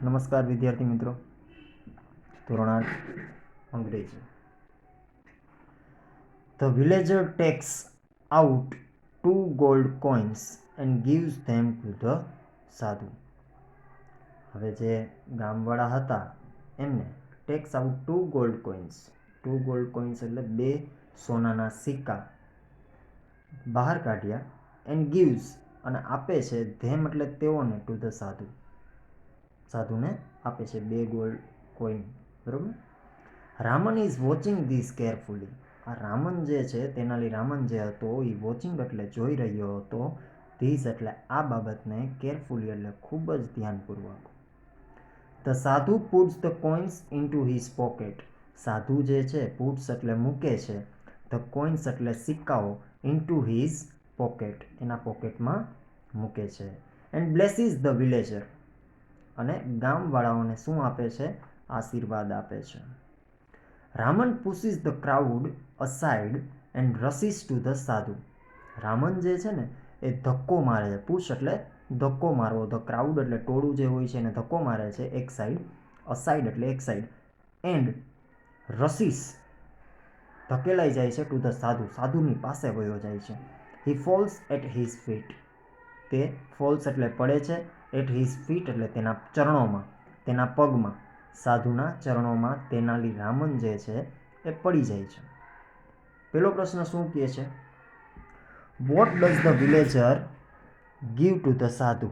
નમસ્કાર વિદ્યાર્થી મિત્રો, ધોરણ 8 અંગ્રેજી. The villager takes out 2 gold coins and gives them to the સાધુ. હવે જે ગામવાળા હતા એમને tax out 2 gold coins. 2 gold coins એટલે 2 સોનાના સિક્કા બહાર કાઢ્યા એન્ડ gives અને આપે છે ધેમ એટલે તેઓને ટુ ધ સાધુ. સાધુને આપે છે 2 ગોલ્ડ કોઈન. બરાબર. Raman is watching this carefully. આ રામન જે છે તેનાલી રામન જે હતો એ વોચિંગ એટલે જોઈ રહ્યો હતો, ધીસ એટલે આ બાબતને, કેરફુલી એટલે ખૂબ જ ધ્યાનપૂર્વક. ધ સાધુ puts the coins into his pocket. સાધુ જે છે પુટ્સ એટલે મૂકે છે, ધ કોઇન્સ એટલે સિક્કાઓ, ઇન્ટુ હિઝ પોકેટ એના પોકેટમાં મૂકે છે. એન્ડ બ્લેસીસ ધ વિલેજર અને ગામવાળાઓને શું આપે છે? આશીર્વાદ આપે છે. Raman pushes the crowd aside and rushes to the sadhu. Raman જે છે ને એ ધક્કો મારે છે. પુશ એટલે ધક્કો મારવો, ધ ક્રાઉડ એટલે ટોળું જે હોય છે એને ધક્કો મારે છે એક સાઈડ, અસાઇડ એટલે એક સાઈડ, એન્ડ રસીસ ધકેલાઈ જાય છે ટુ ધ સાધુ, સાધુની પાસે વયો જાય છે. હી ફોલ્સ એટ હિઝ ફીટ. તે ફોલ્સ એટલે પડે છે, એટ હિઝ ફીટ એટલે તેના ચરણોમાં, તેના પગમાં, સાધુના ચરણોમાં તેનાલી રામન જે છે એ પડી જાય છે. પેલો પ્રશ્ન શું કહે છે? What does the villager give two the સાધુ.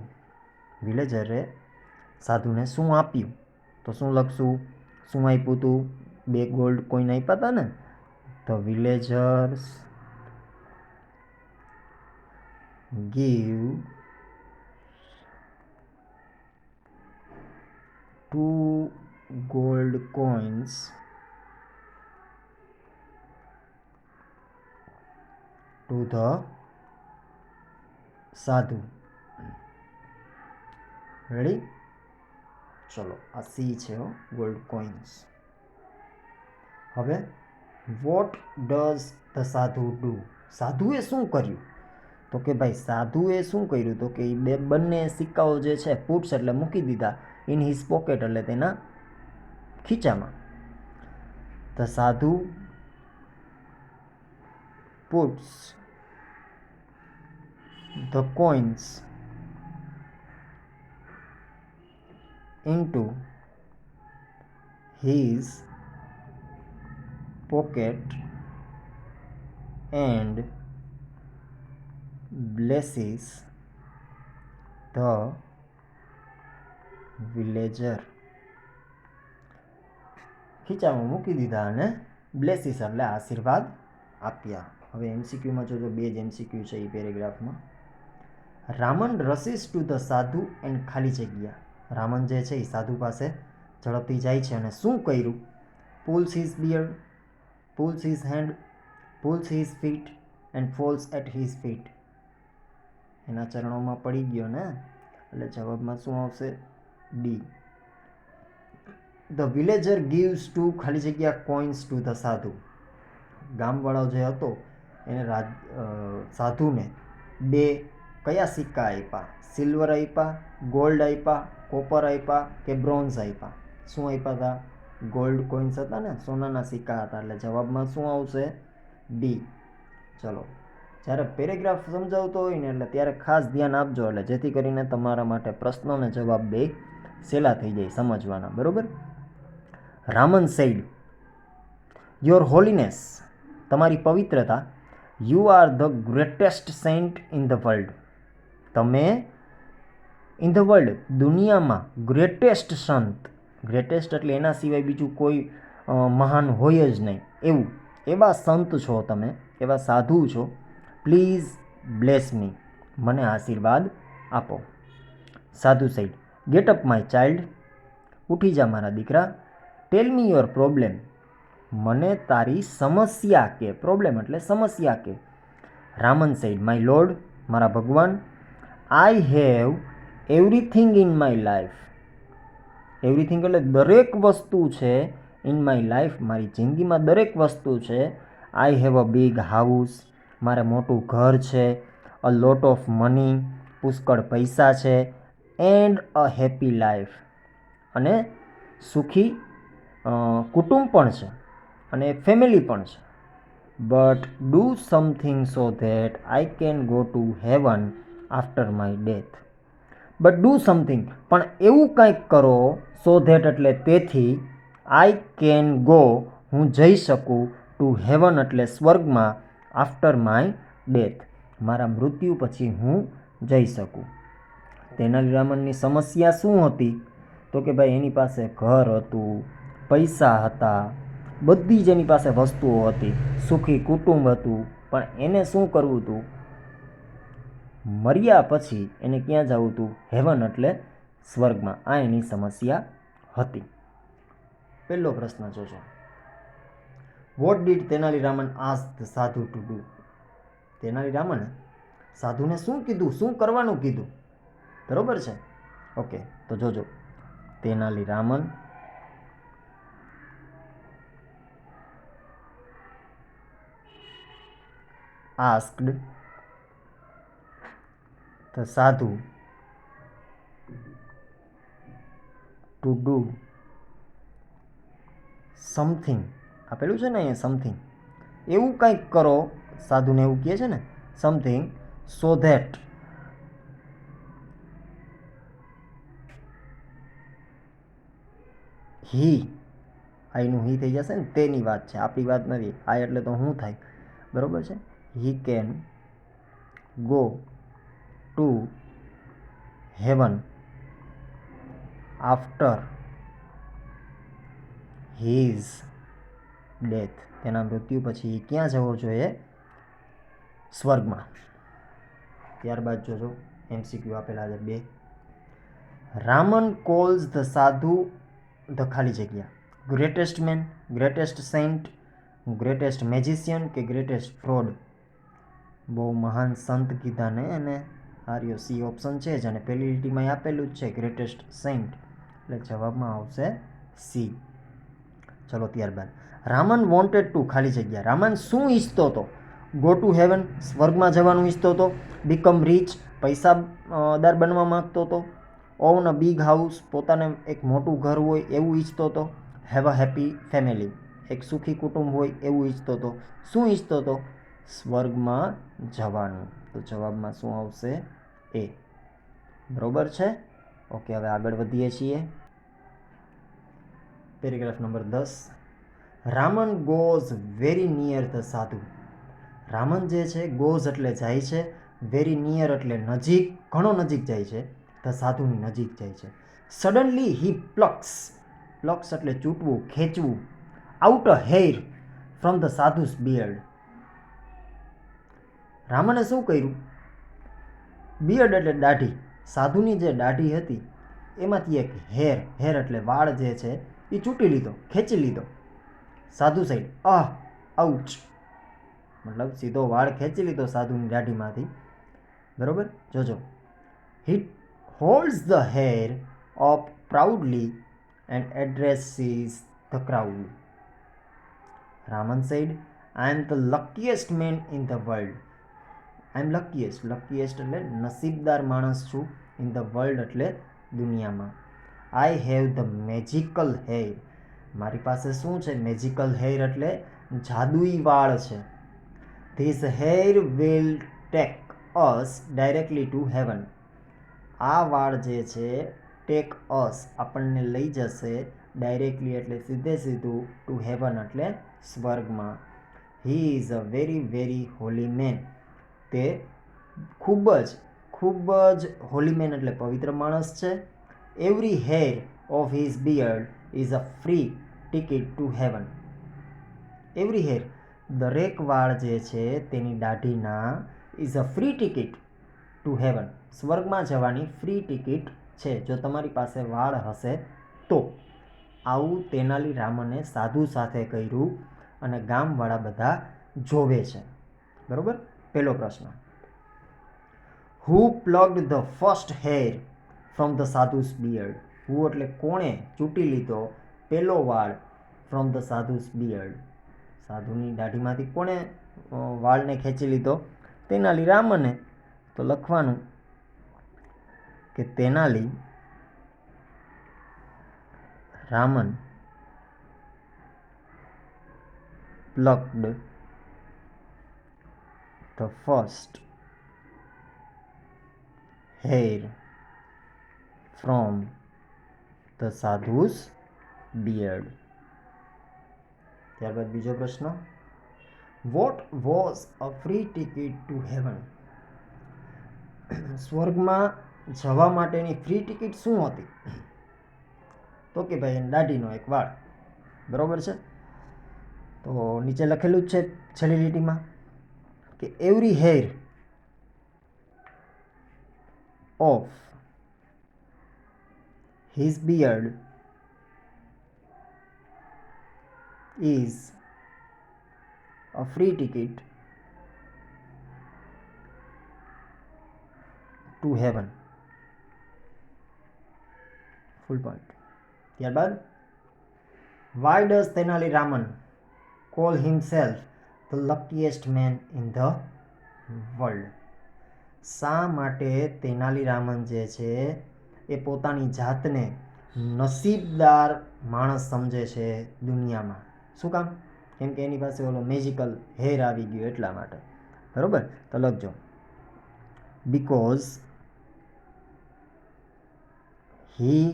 વિલેજરે સાધુને શું આપ્યું? તો શું લખશું? શું આપ્યું તું? 2 ગોલ્ડ કોઈન આપ્યા હતા ને. The villagers give 2 gold coins to the સાધુ. રેડી? ચલો, આ સી છે ગોલ્ડ કોઇન્સ. હવે વોટ ડઝ ધ સાધુ ડુ. સાધુએ શું કર્યું? તો કે ભાઈ સાધુએ શું કર્યું? તો કે એ બંને સિક્કાઓ જે છે પુટ્સ એટલે મૂકી દીધા, ઇન હિઝ પોકેટ એટલે તેના ખીચામાં. ધ સાધુ puts the coins into his pocket and blesses the villager. ખીચામાં મૂકી દીધા અને બ્લેસીસ એટલે આશીર્વાદ આપ્યા. હવે એમસીક્યુમાં જોજો, 2 જ એમસીક્યુ છે એ પેરેગ્રાફમાં. રામન રસીસ ટુ ધ સાધુ એન્ડ ખાલી જગ્યા. રામન જે છે એ સાધુ પાસે ઝડપથી જાય છે અને શું કર્યું? Pulls his beard, pulls his hand, pulls his feet and falls at his feet. એના ચરણોમાં પડી ગયો ને, એટલે જવાબમાં શું આવશે? ડી. ધ વિલેજર ગીવ્સ 2 ખાલી જગ્યા કોઇન્સ ટુ ધ સાધુ. ગામવાળો જે હતો એને સાધુને 2 કયા સિક્કા આપ્યા? સિલ્વર આપ્યા, ગોલ્ડ આપ્યા, કોપર આપ્યા કે બ્રોન્ઝ આપ્યા? શું આપ્યા હતા? ગોલ્ડ કોઇન્સ હતા ને, સોનાના સિક્કા હતા, એટલે જવાબમાં શું આવશે? ડી. ચલો, જ્યારે પેરેગ્રાફ સમજાવતો હોય ને એટલે ત્યારે ખાસ ધ્યાન આપજો, એટલે જેથી કરીને તમારા માટે પ્રશ્નો અને જવાબ 2 સહેલા થઈ જાય સમજવાના. બરોબર. રામન સેડ, યોર હોલીનેસ, તમારી પવિત્રતા, you are the greatest saint in the world. તમે ઇન ધ વર્લ્ડ દુનિયામાં ગ્રેટેસ્ટ સંત, ગ્રેટેસ્ટ એટલે એના સિવાય બીજું કોઈ મહાન હોય જ નહીં એવું, એવા સંત છો તમે, એવા સાધુ છો. પ્લીઝ બ્લેસ મી, મને આશીર્વાદ આપો. Sadhu said, get up my child, ઉઠી જા મારા દીકરા. ટેલ મી યોર પ્રોબ્લેમ, મને તારી સમસ્યા કે. પ્રોબ્લેમ એટલે સમસ્યા કે. રામન સેડ, માય લોર્ડ, મારા ભગવાન, I have everything in my life. Everything એટલે દરેક વસ્તુ છે, ઇન માય લાઈફ મારી જિંદગીમાં દરેક વસ્તુ છે. I have a big house, મારે મોટું ઘર છે. અ લોટ ઓફ મની, પુષ્કળ પૈસા છે. એન્ડ અ હેપી લાઈફ, અને સુખી કુટુંબ પણ છે અને ફેમિલી પણ છે. But do something so that I can go to heaven after my death. But do something, પણ એવું કંઈક કરો, સો ધેટ એટલે તેથી, આઈ કેન ગો હું જઈ શકું, ટુ હેવન એટલે સ્વર્ગમાં, આફ્ટર માય ડેથ મારા મૃત્યુ પછી હું જઈ શકું. તેનાલીરામનની સમસ્યા શું હતી? તો કે ભાઈ એની પાસે ઘર હતું, પૈસા હતા, બધી જ એની પાસે વસ્તુઓ હતી, સુખી કુટુંબ હતું, પણ એને શું કરવું હતું? મર્યા પછી એને ક્યાં જવું હતું? હેવન એટલે સ્વર્ગમાં. આ એની સમસ્યા હતી. પહેલો પ્રશ્ન જોજો. વોટ ડીડ તેનાલીરામન આસ્ક ધ સાધુ ટુ ડુ? તેનાલીરામને સાધુને શું કીધું, શું કરવાનું કીધું? બરોબર છે? ઓકે, તો જોજો. તેનાલીરામન asked the sadhu to do something. આપેલું છે ને અહીંયા સમથિંગ, એવું કંઈક કરો, સાધુને એવું કહે છે ને, સમથિંગ, સો ધેટ હી, આઈનું હી થઈ જશે ને, તેની વાત છે, આપણી વાત નથી. આ એટલે તો હું થાય, બરોબર છે? He can go to heaven after his death. તેના મૃત્યુ પછી ક્યાં જવો જોઈએ? સ્વર્ગમાં. ત્યારબાદ જોજો MCQ આપેલા છે 2. Raman calls the sadhu the ખાલી જગ્યા greatest man, greatest saint, greatest magician કે ગ્રેટેસ્ટ ફ્રોડ. બહુ મહાન સંત કીધા ને એને. આર્યો સી ઓપ્શન છે જ, અને પહેલી લીટીમાં આપેલું જ છે ગ્રેટેસ્ટ સેન્ટ, એટલે જવાબમાં આવશે સી. ચલો ત્યારબાદ રામન વોન્ટેડ ટુ ખાલી જગ્યા. રામન શું ઈચ્છતો હતો? ગો ટુ હેવન, સ્વર્ગમાં જવાનું ઈચ્છતો હતો. બીકમ રીચ, પૈસાદાર બનવા માંગતો હતો. ઓન અ બિગ હાઉસ, પોતાને એક મોટું ઘર હોય એવું ઈચ્છતો હતો. હેવ અ હેપી ફેમિલી, એક સુખી કુટુંબ હોય એવું ઈચ્છતો હતો. શું ઈચ્છતો હતો? સ્વર્ગમાં જવાનું. તો જવાબમાં શું આવશે? એ. બરોબર છે? ઓકે, હવે આગળ વધીએ છીએ. Paragraph number 10. Raman goes very near the sadhu. Raman જે છે, ગોઝ એટલે જાય છે, વેરી નિયર એટલે નજીક, ઘણો નજીક જાય છે, ધ સાધુની નજીક જાય છે. સડનલી હી પ્લક્સ, પ્લક્સ એટલે ચૂંટવું, ખેંચવું, out a hair from the sadhu's beard. રામને શું કર્યું? બિયર્ડ એટલે દાઢી, સાધુની જે દાઢી હતી એમાંથી એક હેર, હેર એટલે વાળ જે છે એ ચૂંટી લીધો, ખેંચી લીધો. સાધુ સાઈડ, આઉચ, મતલબ સીધો વાળ ખેંચી લીધો સાધુની દાઢીમાંથી. બરોબર? જોજો. He holds the hair up proudly and addresses the crowd. Raman said, I am the luckiest man in the world. I am luckiest, luckiest એટલે નસીબદાર માણસ છું, in the world એટલે દુનિયામાં. I have the magical hair. મારી પાસે શું છે? મેજિકલ હેર એટલે જાદુઈ વાળ છે. This hair will take us directly to heaven. આ વાળ જે છે, ટેક અસ આપણને લઈ જશે, ડાયરેક્ટલી એટલે સીધે સીધું, ટુ હેવન એટલે સ્વર્ગમાં. He is a very very holy man. તે ખૂબ જ હોલી મેન એટલે પવિત્ર માણસ છે. Every hair of his beard is a free ticket to heaven. Every hair, દરેક વાળ જે છે તેની દાઢીના, is a free ticket to heaven, સ્વર્ગમાં જવાની ફ્રી ટિકિટ છે જો તમારી પાસે વાળ હશે તો. આવું તેનાલીરામને સાધુ સાથે કર્યું અને ગામવાળા બધા જોવે છે. બરોબર? પહેલો પ્રશ્ન. Who plugged the first hair from the sadhu's beard? Who એટલે કોણે ચૂંટી લીધો પહેલો વાળ ફ્રોમ ધ સાધુસ બિયર્ડ? સાધુની દાઢીમાંથી કોણે વાળને ખેંચી લીધો? તેનાલીરામને. તો લખવાનું કે Tenali Raman plucked the first hair from the sadhu's beard. ત્યારબાદ બીજો પ્રશ્ન, what was a free ticket to heaven? સ્વર્ગમાં જવા માટેની ફ્રી ટિકિટ શું હતી? તો કે ભાઈ દાઢીનો એક વાળ. બરોબર છે. તો નીચે લખેલું જ છે છેલ્લી લીટીમાં કે every hair of his beard is a free ticket to heaven. Full point. ત્યારબાદ, why does Tenali Raman call himself the luckiest man in the world? શા માટે તેનાલી રામન જે છે એ પોતાની જાતને નસીબદાર માણસ સમજે છે દુનિયામાં? શું કામ? કેમ કે એની પાસે ઓલો મેજિકલ હેર આવી ગયો એટલા માટે. બરોબર, તો લખજો, because he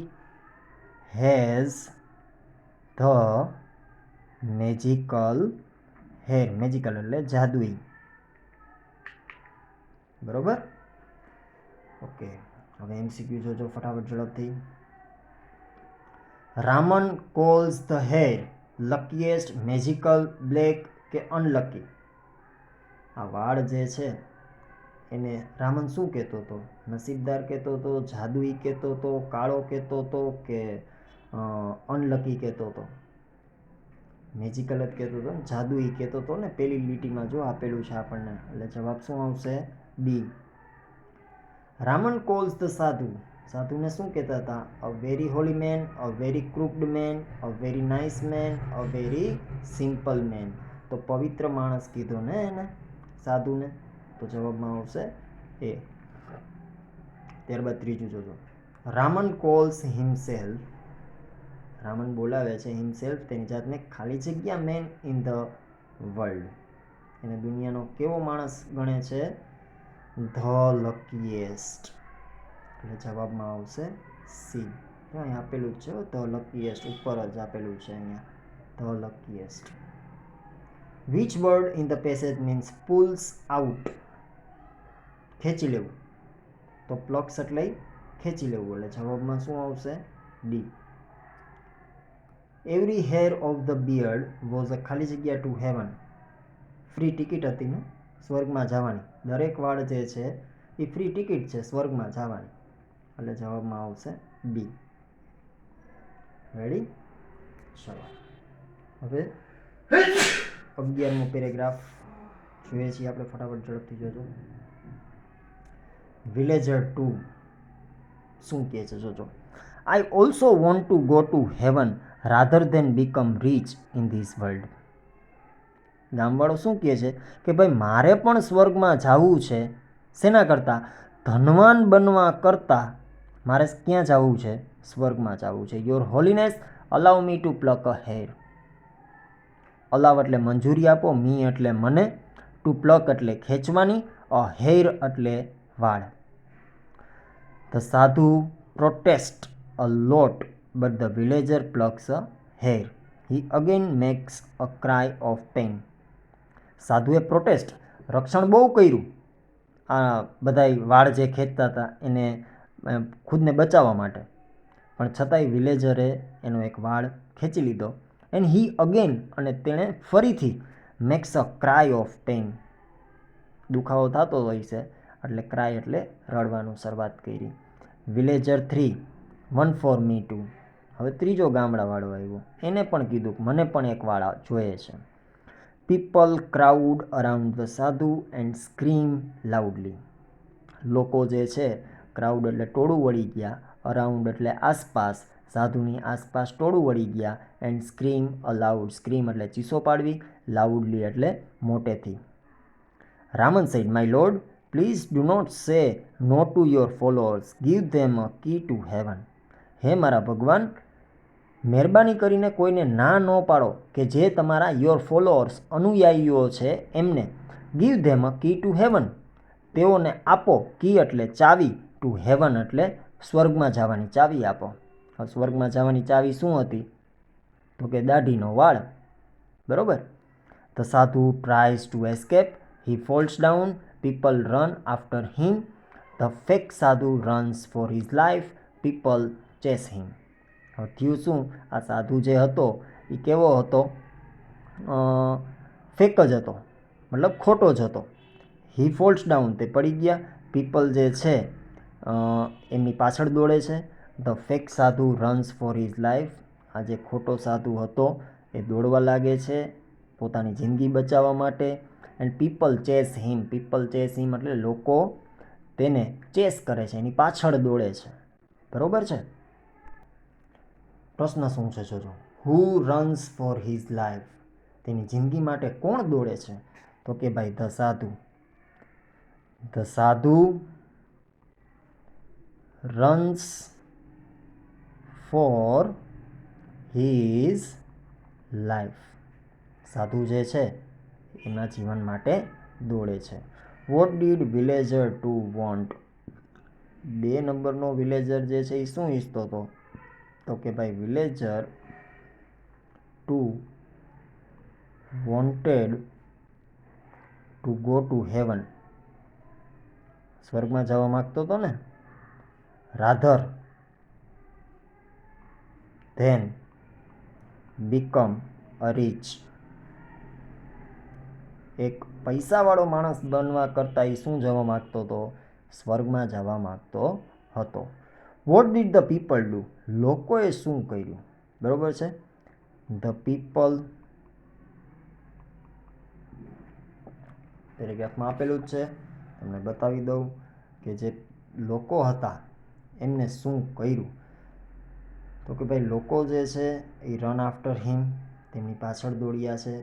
has the magical hair. Magical એટલે જાદુઈ. બરોબર, ઓકે. હવે એમસીક્યુ જોજો ફટાફટ ઝડપથી. Raman calls the hair luckiest, magical, black કે અનલકી? આ વાળ જે છે એને રામન શું કહેતો હતો? નસીબદાર કહેતો હતો, જાદુઈ કહેતો હતો, કાળો કહેતો હતો કે અનલકી કહેતો હતો? મેજિકલ જ કહેતો હતો ને, જાદુઈ કહેતો હતો ને. પેલી લીટીમાં જો આપેલું છે આપણને, એટલે જવાબ શું આવશે? બી. રામન કોલ્સ ધ સાધુ. સાધુને શું કહેતા હતા? A very holy man, a very crooked man, a very nice man, a very simple man. તો પવિત્ર માણસ કીધો ને એને, સાધુને. તો જવાબમાં આવશે એ. ત્યારબાદ ત્રીજું જોજો, રામન કોલ્સ હિમસેલ્ફ. રામન બોલાવે છે હિમસેલ્ફ, તેની જાતને, ખાલી જગ્યા મેન ઇન ધ વર્લ્ડ. એને દુનિયાનો કેવો માણસ ગણે છે? The luckiest. એટલે જવાબમાં આવશે સી. અહીં આપેલું જ છે ધ લકીએસ્ટ, ઉપર જ આપેલું છે અહીંયા, the luckiest. Which word in the passage means pulls out? ખેંચી લેવું. તો પ્લક્સ એટલે ખેંચી લેવું, એટલે જવાબમાં શું આવશે? D. Every hair of the beard was a ખાલી જગ્યા ટુ હેવન. ફ્રી ટિકિટ હતી ને સ્વર્ગમાં જવાની. દરેક વાળ જે છે એ ફ્રી ટિકિટ છે સ્વર્ગમાં જવાની, એટલે જવાબમાં આવશે બી. રેડી? ચલો હવે 11મો પેરેગ્રાફ જોઈએ છીએ આપણે, ફટાફટ ઝડપથી જોજો. વિલેજર 2 શું કહે છે જોજો. I also want to go to heaven rather than become rich in this world. ગામવાળો શું કહે છે કે ભાઈ મારે પણ સ્વર્ગમાં જવું છે. શેના કરતાં? ધનવાન બનવા કરતાં મારે ક્યાં જવું છે? સ્વર્ગમાં જવું છે. Your Holiness allow me to pluck a hair. Allow એટલે મંજૂરી આપો, મી એટલે મને, ટુ પ્લક એટલે ખેંચવાની, અ હેર એટલે વાળ. The sadhu protest a lot but the villager plucks a hair. He again makes a cry of pain. સાધુએ પ્રોટેસ્ટ, રક્ષણ બહુ કર્યું આ બધાય વાળ જે ખેંચતા હતા એને ખુદને બચાવવા માટે, પણ છતાંય વિલેજરે એનો એક વાળ ખેંચી લીધો. એન્ડ હી અગેન, અને તેણે ફરીથી, max a cry of pain, દુખાવો થતો હોય છે એટલે ક્રાય એટલે રડવાનું શરૂઆત કરી. Villager 3 one for me to. હવે ત્રીજો ગામડાવાળો આવ્યો, એને પણ કીધું કે મને પણ એક વાળ જોઈએ છે. પીપલ ક્રાઉડ અરાઉન્ડ ધ સાધુ એન્ડ સ્ક્રીમ લાઉડલી. લોકો જે છે, ક્રાઉડ એટલે ટોળું વળી ગયા, અરાઉન્ડ એટલે આસપાસ, સાધુની આસપાસ ટોળું વળી ગયા, એન્ડ સ્ક્રીમ અલાઉડ, સ્ક્રીમ એટલે ચીસો પાડવી, લાઉડલી એટલે મોટેથી. Raman said, my lord, please do not say no to your followers. Give them a key to heaven. હે મારા ભગવાન, મહેરબાની કરીને કોઈને ના ન પાડો કે જે તમારા યોર ફોલોઅર્સ અનુયાયીઓ છે એમને. Give them a key to heaven, તેઓને આપો. કી એટલે ચાવી, ટુ હેવન એટલે સ્વર્ગમાં જવાની ચાવી આપો. સ્વર્ગમાં જવાની ચાવી શું હતી? તો કે દાઢીનો વાળ. બરાબર. The sadhu tries to escape, he falls down, people run after him. The fake sadhu runs for his life, people chase him. હવે થયું શું? આ સાધુ જે હતો એ કેવો હતો? ફેક જ હતો, મતલબ ખોટો જ હતો. હી ફોલ્સ ડાઉન, તે પડી ગયા. પીપલ જે છે એમની પાછળ દોડે છે. The fake sadhu runs for his life, આ જે ખોટો સાધુ હતો એ દોડવા લાગે છે પોતાની જિંદગી બચાવવા માટે. And people chase him, people chase him એટલે લોકો તેને ચેસ કરે છે, એની પાછળ દોડે છે. બરાબર છે. પ્રશ્ન શું છે જોજો. હુ રન્સ ફોર હિઝ લાઈફ, તેની જિંદગી માટે કોણ દોડે છે? તો કે ભાઈ ધ સાધુ. ધ સાધુ રન્સ ફોર હિઝ લાઈફ, સાધુ જે છે એના જીવન માટે દોડે છે. What did villager to want, 2 નંબરનો વિલેજર જે છે એ શું ઈચ્છતો હતો? તો કે ભાઈ villager to wanted to go to heaven, સ્વર્ગમાં જવા માગતો હતો ને. Rather than become a rich, એક પૈસાવાળો માણસ બનવા કરતાં એ શું જવા માગતો હતો? સ્વર્ગમાં જવા માગતો હતો. What did the people do, લોકોએ શું કર્યું? બરાબર છે. ધ પીપલ પેરેગ્રાફમાં આપેલું જ છે, તમને બતાવી દઉં કે જે લોકો હતા એમને શું કર્યું. તો કે ભાઈ લોકો જે છે એ રન આફ્ટર હિમ, તેમની પાછળ દોડ્યા છે.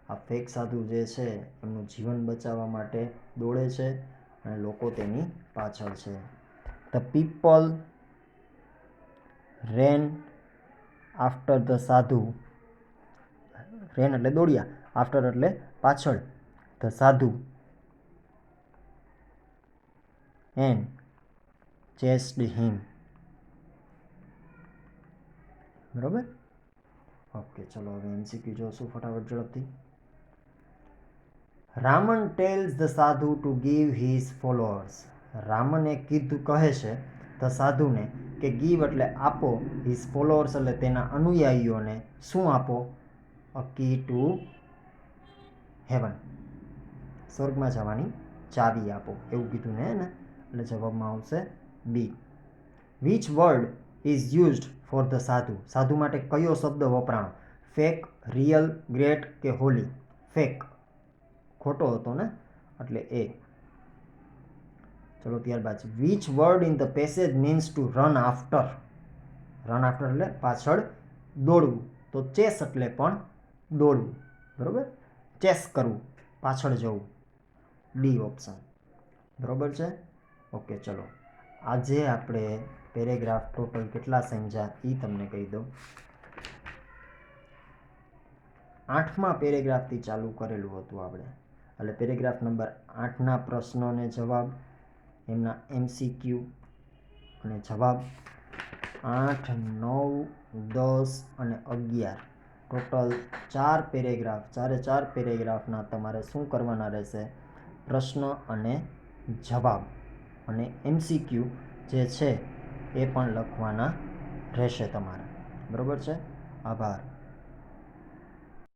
આ ફેક સાધુ જે છે એમનું જીવન બચાવવા માટે દોડે છે અને લોકો તેની પાછળ છે. The people rain after the સાધુ, રેન એટલે દોડ્યા, આફ્ટર એટલે પાછળ, ધ સાધુ એન્ડ ચેસ્ડ હિમ. બરાબર. ઓકે, ચલો હવે MCQ જોશું ફટાફટ ઝડપથી. રામન ટેલ્સ ધ સાધુ ટુ ગીવ હિઝ ફોલોઅર્સ, રામને કીધું કહે છે ધ સાધુને કે ગીવ એટલે આપો, હિઝ ફોલોઅર્સ એટલે તેના અનુયાયીઓને શું આપો? અ કી ટુ હેવન, સ્વર્ગમાં જવાની ચાવી આપો, એવું કીધું ને. એટલે જવાબમાં આવશે B. Which word is used for the sadhu, sadhu માટે કયો શબ્દ વપરાણો? ફેક, રિયલ, ગ્રેટ કે હોલી? ફેક, ખોટો હતો ને, એટલે એ. ચલો ત્યારબાદ which word in the passage means to run after, run after એટલે પાછળ દોડવું. તો ચેસ એટલે પણ દોડવું. બરાબર. ચેસ કરવું, પાછળ જવું. D option. બરાબર છે. ઓકે, ચલો આજે આપણે પેરેગ્રાફ ટોટલ કેટલા સમજ્યા એ તમને કહી દઉં. 8મા પેરેગ્રાફથી ચાલુ કરેલું હતું આપણે. એટલે પેરેગ્રાફ નંબર 8ના પ્રશ્નોને જવાબ, એમના MCQ અને જવાબ 8, 9, 10 અને 11 ટોટલ 4 પેરેગ્રાફ, 4 પેરેગ્રાફના તમારે શું કરવાના રહેશે? પ્રશ્ન અને જવાબ અને MCQ જે છે એ પણ લખવાના રહેશે તમારે. બરાબર છે. આભાર.